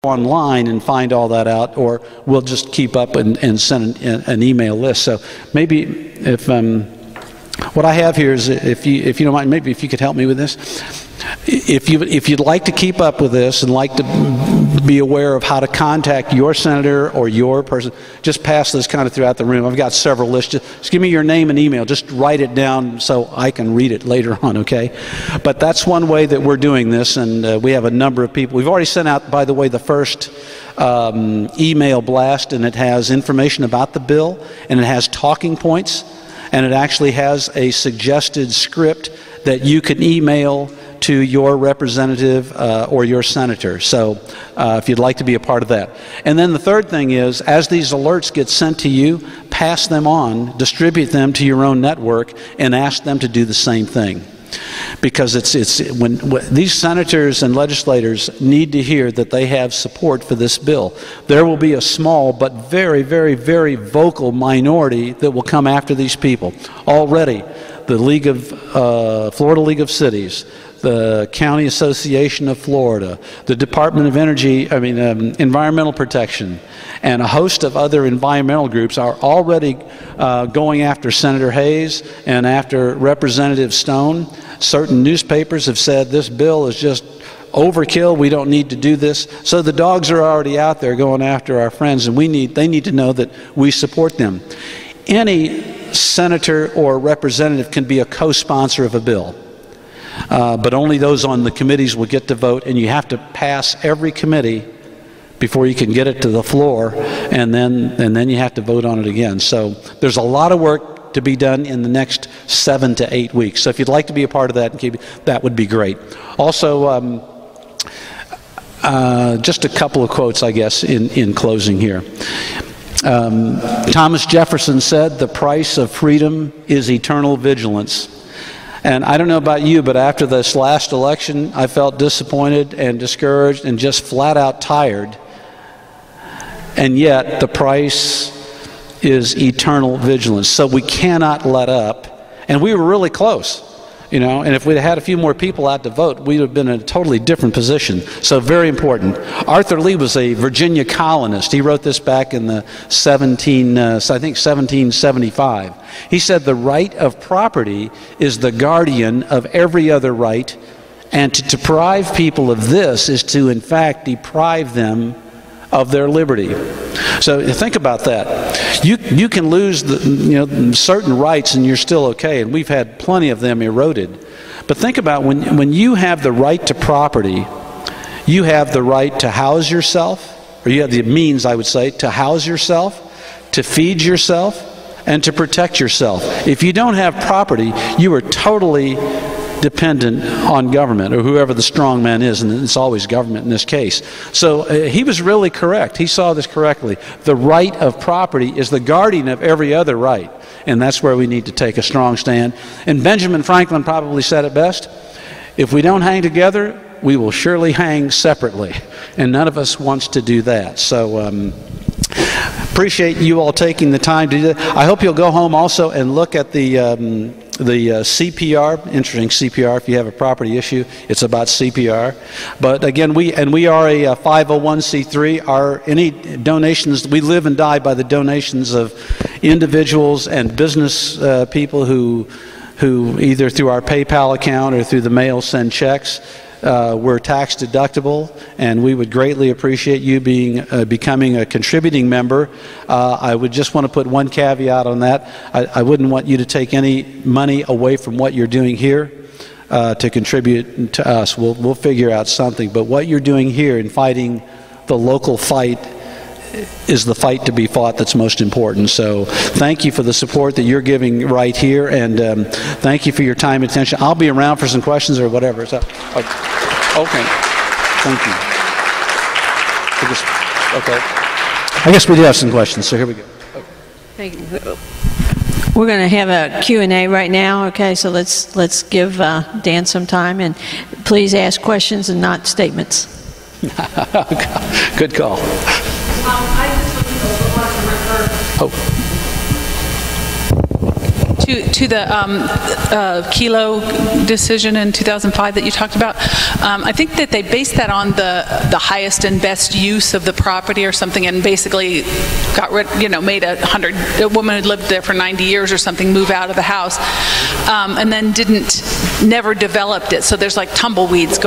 online and find all that out, or we'll just keep up and send an email list. So maybe if what I have here is, if you don't mind, maybe if you could help me with this. If you'd like to keep up with this and like to be aware of how to contact your senator or your person, just pass this kind of throughout the room. I've got several lists. Just give me your name and email. Just write it down so I can read it later on, okay? But that's one way that we're doing this, and we have a number of people. We've already sent out, by the way, the first email blast, and it has information about the bill, and it has talking points, and it actually has a suggested script that you can email to your representative or your senator. So if you'd like to be a part of that. And then the third thing is, as these alerts get sent to you, pass them on, distribute them to your own network, and ask them to do the same thing. Because when these senators and legislators need to hear that they have support for this bill. There will be a small but very, very, very vocal minority that will come after these people. Already, the Florida League of Cities, the County Association of Florida, the Department of Environmental Protection, and a host of other environmental groups are already going after Senator Hayes and after Representative Stone. Certain newspapers have said this bill is just overkill, we don't need to do this. So the dogs are already out there going after our friends, and they need to know that we support them. Any senator or representative can be a co-sponsor of a bill. But only those on the committees will get to vote, and you have to pass every committee before you can get it to the floor, and then you have to vote on it again. So there's a lot of work to be done in the next 7 to 8 weeks. So if you'd like to be a part of that, that would be great. Also, just a couple of quotes, I guess, in closing here. Thomas Jefferson said, "The price of freedom is eternal vigilance." And I don't know about you, but after this last election, I felt disappointed and discouraged and just flat out tired. And yet, the price is eternal vigilance. So we cannot let up. And we were really close, you know, and if we'd had a few more people out to vote, we'd have been in a totally different position. So very important. Arthur Lee was a Virginia colonist. He wrote this back in the 1775. He said, "The right of property is the guardian of every other right, and to deprive people of this is to, in fact, deprive them of their liberty." So think about that. You can lose certain rights and you're still okay, and we've had plenty of them eroded. But think about when you have the right to property, you have the right to house yourself, or you have the means, I would say, to house yourself, to feed yourself, and to protect yourself. If you don't have property, you are totally dependent on government, or whoever the strong man is, and it's always government in this case. So he was really correct. He saw this correctly. The right of property is the guardian of every other right, and that's where we need to take a strong stand. And Benjamin Franklin probably said it best: if we don't hang together, we will surely hang separately, and none of us wants to do that. So appreciate you all taking the time to do that. I hope you'll go home also and look at the CPR, interesting CPR. If you have a property issue, it's about CPR. But again, we are a 501c3. Any donations, we live and die by the donations of individuals and business people who either through our PayPal account or through the mail send checks. We're tax deductible, and we would greatly appreciate you becoming a contributing member. I would just want to put one caveat on that. I wouldn't want you to take any money away from what you're doing here to contribute to us. We'll figure out something. But what you're doing here in fighting the local fight is the fight to be fought that's most important. So thank you for the support that you're giving right here, and thank you for your time and attention. I'll be around for some questions or whatever. So, okay, thank you. Okay, I guess we do have some questions, so here we go. Thank you. We're going to have a Q&A right now, okay, so let's give Dan some time, and please ask questions and not statements. Good call. I just want to refer. Oh. to the Kilo decision in 2005 that you talked about, I think that they based that on the highest and best use of the property or something, and basically got rid, made a woman who lived there for 90 years or something move out of the house, and then never developed it. So there's like tumbleweeds going